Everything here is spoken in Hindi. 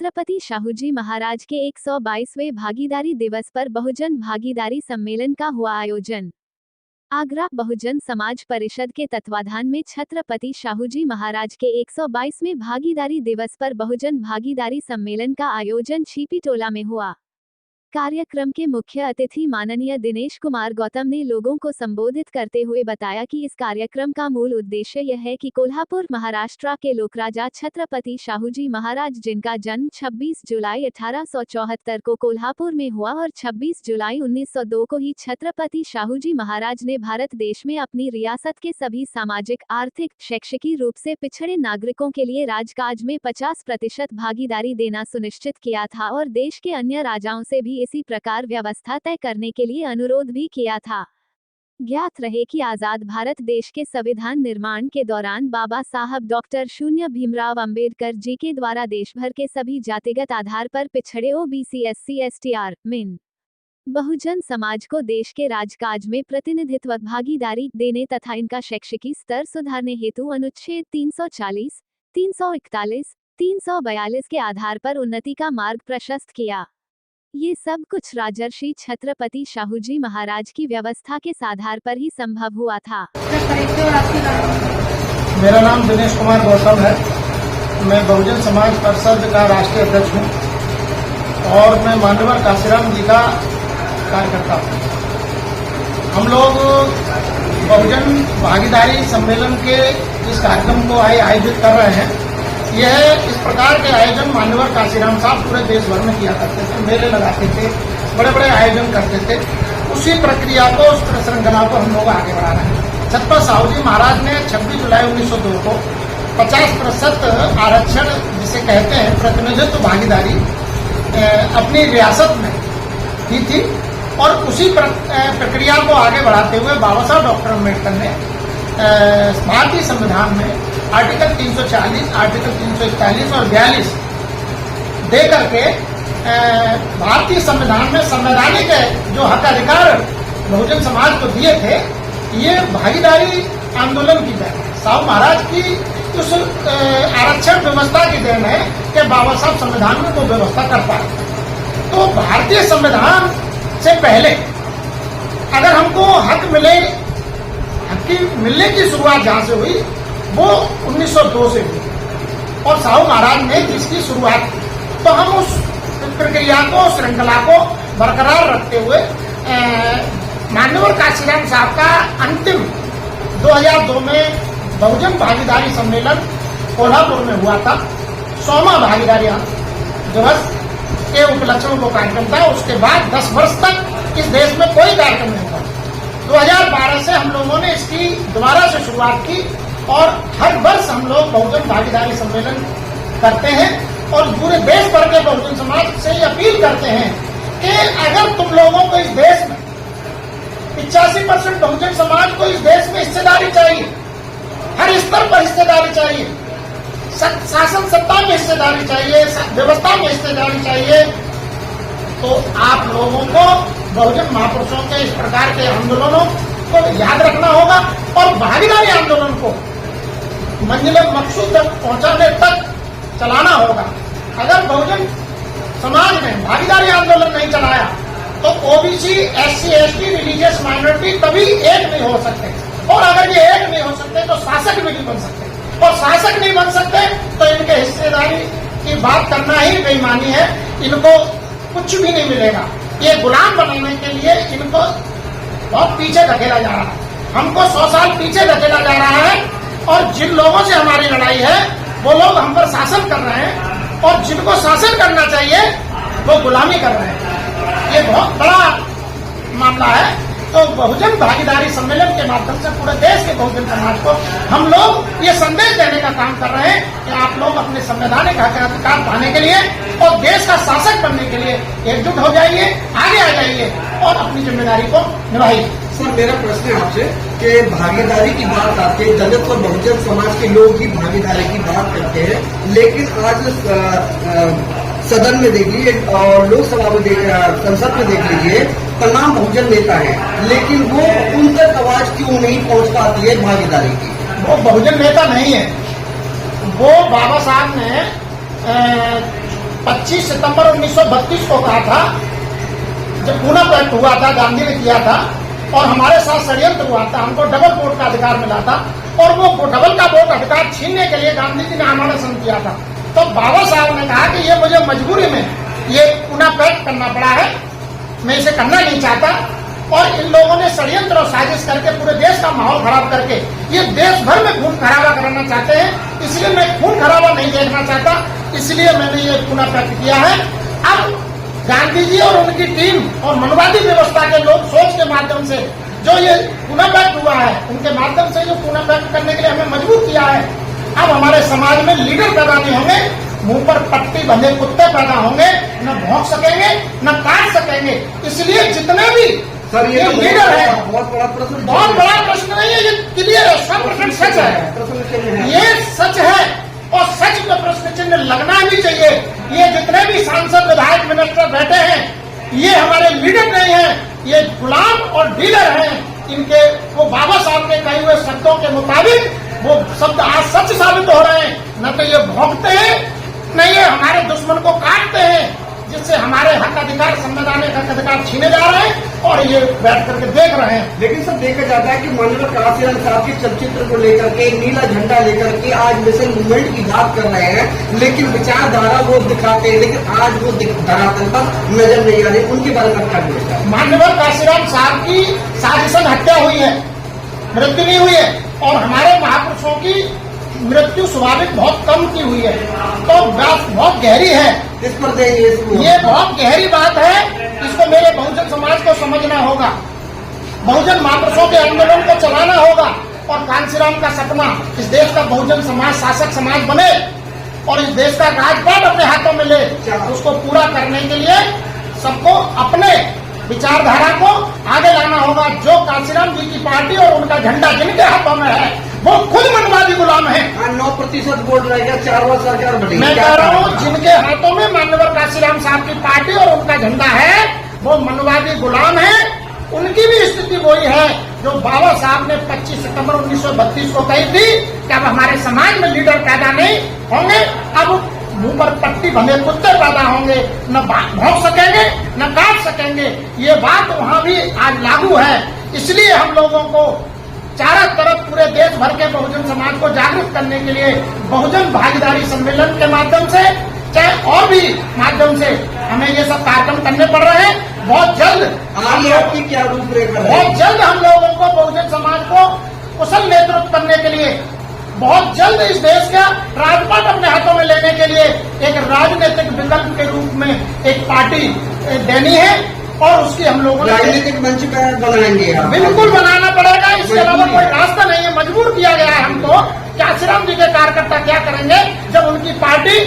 छत्रपति शाहूजी महाराज के 122वें भागीदारी दिवस पर बहुजन भागीदारी सम्मेलन का हुआ आयोजन। आगरा बहुजन समाज परिषद के तत्वाधान में छत्रपति शाहूजी महाराज के 122वें भागीदारी दिवस पर बहुजन भागीदारी सम्मेलन का आयोजन छिपीटोला में हुआ। कार्यक्रम के मुख्य अतिथि माननीय दिनेश कुमार गौतम ने लोगों को संबोधित करते हुए बताया कि इस कार्यक्रम का मूल उद्देश्य यह है कि कोल्हापुर महाराष्ट्र के लोकराजा छत्रपति शाहूजी महाराज, जिनका जन्म 26 जुलाई 1874 को कोल्हापुर में हुआ और 26 जुलाई 1902 को ही छत्रपति शाहूजी महाराज ने भारत देश में अपनी रियासत के सभी सामाजिक, आर्थिक, शैक्षिकी रूप से पिछड़े नागरिकों के लिए राजकाज में 50% भागीदारी देना सुनिश्चित किया था और देश के अन्य राजाओं से भी इसी प्रकार व्यवस्था तय करने के लिए अनुरोध भी किया था। ज्ञात रहे कि आजाद भारत देश के संविधान निर्माण के दौरान बाबा साहब डॉक्टर शून्य भीमराव अंबेडकर जी के द्वारा देश भर के सभी जातिगत आधार पर पिछड़े ओबीसी, एससी, एसटी, मिन बहुजन समाज को देश के राजकाज में प्रतिनिधित्व, भागीदारी देने तथा इनका शैक्षिकी स्तर सुधारने हेतु अनुच्छेद 340, 341, 342 के आधार पर उन्नति का मार्ग प्रशस्त किया। ये सब कुछ राजर्षि छत्रपति शाहूजी महाराज की व्यवस्था के आधार पर ही संभव हुआ था। मेरा नाम दिनेश कुमार गौतम है। मैं बहुजन समाज परिषद का राष्ट्रीय अध्यक्ष हूँ और मैं मान्यवर काशीराम जी का कार्यकर्ता हूँ। हम लोग बहुजन भागीदारी सम्मेलन के इस कार्यक्रम को आयोजित कर रहे हैं। यह इस प्रकार के आयोजन मान्यवर काशीराम साहब पूरे देश भर में किया करते थे, मेले लगाते थे, बड़े बड़े आयोजन करते थे। उसी प्रक्रिया को, उस श्रृंखला को हम लोग आगे बढ़ा रहे हैं। छत्रपति शाहूजी महाराज ने 26 जुलाई 1902 को 50% आरक्षण जिसे कहते हैं प्रतिनिधित्व भागीदारी अपनी रियासत में की थी और उसी प्रक्रिया को आगे बढ़ाते हुए बाबा साहब डॉक्टर अम्बेडकर ने भारतीय संविधान में आर्टिकल 340, आर्टिकल 341 और 42 दे करके भारतीय संविधान में संवैधानिक जो हक अधिकार बहुजन समाज को दिए थे, ये भागीदारी आंदोलन की देन है। साहू महाराज की उस आरक्षण व्यवस्था की देन है कि बाबा साहब संविधान में वो व्यवस्था कर पाए। तो भारतीय संविधान से पहले अगर हमको हक मिले, हक की मिलने की शुरुआत जहां से हुई वो 1902 से हुई और साहू महाराज ने जिसकी शुरुआत की, तो हम उस प्रक्रिया को, श्रृंखला को बरकरार रखते हुए मान्यवर काशीराम साहब का अंतिम 2002 में बहुजन भागीदारी सम्मेलन कोल्हापुर में हुआ था। 100वां भागीदारी दिवस के उपलक्ष्य में वो कार्यक्रम था। उसके बाद 10 वर्ष तक इस देश में कोई कार्यक्रम नहीं हुआ। 2012 से हम लोगों ने इसकी दोबारा से शुरुआत की और हर वर्ष हम लोग बहुजन भागीदारी सम्मेलन करते हैं और पूरे देश भर के बहुजन समाज से अपील करते हैं कि अगर तुम लोगों को इस देश में 85% बहुजन समाज को इस देश में हिस्सेदारी चाहिए, हर स्तर पर हिस्सेदारी चाहिए, शासन सत्ता में हिस्सेदारी चाहिए, व्यवस्था में हिस्सेदारी चाहिए, तो आप लोगों को बहुजन महापुरुषों के इस प्रकार के आंदोलनों को याद रखना होगा और भागीदारी आंदोलन को मंजिल मकसूद तक पहुंचाने तक चलाना होगा। अगर बहुजन समाज ने भागीदारी आंदोलन नहीं चलाया तो OBC, SC, ST, religious minority कभी एक नहीं हो सकते और अगर ये एक नहीं हो सकते तो शासक भी नहीं बन सकते और शासक नहीं बन सकते तो इनके हिस्सेदारी की बात करना ही बेईमानी है। इनको कुछ भी नहीं मिलेगा। ये गुलाम बनाने के लिए इनको बहुत पीछे धकेला जा रहा है। हमको 100 साल पीछे धकेला जा रहा है और जिन लोगों से हमारी लड़ाई है वो लोग हम पर शासन कर रहे हैं और जिनको शासन करना चाहिए वो गुलामी कर रहे हैं। ये बहुत बड़ा मामला है। तो बहुजन भागीदारी सम्मेलन के माध्यम से पूरे देश के बहुजन समाज को हम लोग ये संदेश देने का काम कर रहे हैं कि आप लोग अपने संवैधानिक अधिकार पाने के लिए और देश का शासक बनने के लिए एकजुट हो जाइए, आगे आ जाइए और अपनी जिम्मेदारी को निभाइए। सर, मेरा प्रश्न है आपसे कि भागीदारी की बात आती है, दलित और बहुजन समाज के लोग ही भागीदारी की बात करते हैं, लेकिन आज सदन में देख लीजिए और लोकसभा में संसद में देख लीजिए, तमाम बहुजन नेता है, लेकिन वो उन तक आवाज क्यों नहीं पहुंच पाती है भागीदारी की? वो बहुजन नेता नहीं है, वो बाबा साहब ने 25 सितंबर 1932 को कहा था, जब पूना पैक्ट हुआ था, गांधी ने किया था और हमारे साथ षड्यंत्र हुआ था, हमको डबल वोट का अधिकार मिला था और वो डबल का वोट अधिकार छीनने के लिए गांधी जी ने आमरण किया था। तो बाबा साहब ने कहा कि ये मुझे मजबूरी में ये पूना पैक्ट करना पड़ा है, मैं इसे करना नहीं चाहता। और इन लोगों ने षड्यंत्र और साजिश करके पूरे देश का माहौल खराब करके ये देश भर में खून खराबा कराना चाहते हैं, इसलिए मैं खून खराबा नहीं देखना चाहता, इसलिए मैंने ये पूना पैक्ट किया है। अब गांधी जी और उनकी टीम और मनवादी व्यवस्था के लोग सोच के माध्यम से जो ये पूना पैक्ट हुआ है, उनके माध्यम से जो पूना पैक्ट करने के लिए हमें मजबूर किया है। अब हमारे समाज में लीडर पैदा नहीं होंगे, मुंह पर पट्टी बंधे कुत्ते पैदा होंगे, न भौंक सकेंगे न काट सकेंगे। इसलिए जितने भी सर ये लीडर है, बहुत बड़ा प्रश्न, बहुत बड़ा प्रश्न नहीं है, ये क्लियर है, 100% सच है, प्रश्न चिन्ह है। ये सच है और सच में प्रश्न चिन्ह लगना भी चाहिए। ये जितने भी सांसद विधायक मिनिस्टर बैठे हैं, ये हमारे लीडर नहीं है, ये गुलाम और डीलर हैं। इनके वो बाबा साहब के कहे हुए शब्दों के मुताबिक वो शब्द आज सच साबित हो रहे हैं। न तो ये भौंकते हैं, न ये हमारे दुश्मन को काटते हैं, जिससे हमारे हक अधिकार, संवैधानिक हक अधिकार छीने जा रहे हैं और ये बैठ करके देख रहे हैं। लेकिन सब देखा जाता है कि माननीय काशीराम साहब के चलचित्र को लेकर के, नीला झंडा लेकर के आज मिशन मूवमेंट की बात कर रहे हैं, लेकिन विचारधारा वो दिखाते हैं, लेकिन आज वो धरातल पर नजर नहीं आ रही। उनके बारे में क्या बोलता है? माननीय काशीराम साहब की साजिशन हत्या हुई है, मृत्यु नहीं हुई है, और हमारे महापुरुषों की मृत्यु स्वाभाविक बहुत कम की हुई है। तो बात बहुत गहरी है, इस पर देंगे इसको। ये बहुत गहरी बात है, इसको मेरे बहुजन समाज को समझना होगा, बहुजन महापुरुषों के आंदोलन को चलाना होगा और कांशीराम का सपना इस देश का बहुजन समाज शासक समाज बने और इस देश का राजपाट अपने हाथों में ले, उसको पूरा करने के लिए सबको अपने विचारधारा को आगे लाना होगा। जो कांशीराम जी की पार्टी और उनका झंडा जिनके हाथों में है, वो खुद मनवादी गुलाम है। 9% वोट रहेगा, 4 बार सरकार बनेगी। मैं कह रहा हूँ जिनके हाथों में माननीय काशीराम साहब की पार्टी और उनका झंडा है, वो मनवादी गुलाम है। उनकी भी स्थिति वही है जो बाबा साहब ने 25 सितंबर 1932 को कही थी कि अब हमारे समाज में लीडर पैदा नहीं होंगे, अब मुंह पर पट्टी बंधे कुत्ते पैदा होंगे, न भौंक सकेंगे न काट सकेंगे। ये बात वहाँ भी आज लागू है। इसलिए हम लोगों को चारों तरफ पूरे देश भर के बहुजन समाज को जागरूक करने के लिए बहुजन भागीदारी सम्मेलन के माध्यम से, चाहे और भी माध्यम से हमें ये सब कार्यक्रम करने पड़ रहे हैं। बहुत जल्द आपकी क्या रूपरेखा है? बहुत जल्द हम लोगों को बहुजन समाज को कुशल नेतृत्व करने के लिए, बहुत जल्द इस देश का राजपाट अपने हाथों में लेने के लिए एक राजनीतिक विकल्प के रूप में एक पार्टी देनी है और उसकी हम लोगों राजनीतिक मंच पर बनाएंगे। बिल्कुल बनाना पड़ेगा, इसके अलावा कोई रास्ता नहीं है। मजबूर किया गया है हमको। काशीराम जी के कार्यकर्ता क्या करेंगे जब उनकी पार्टी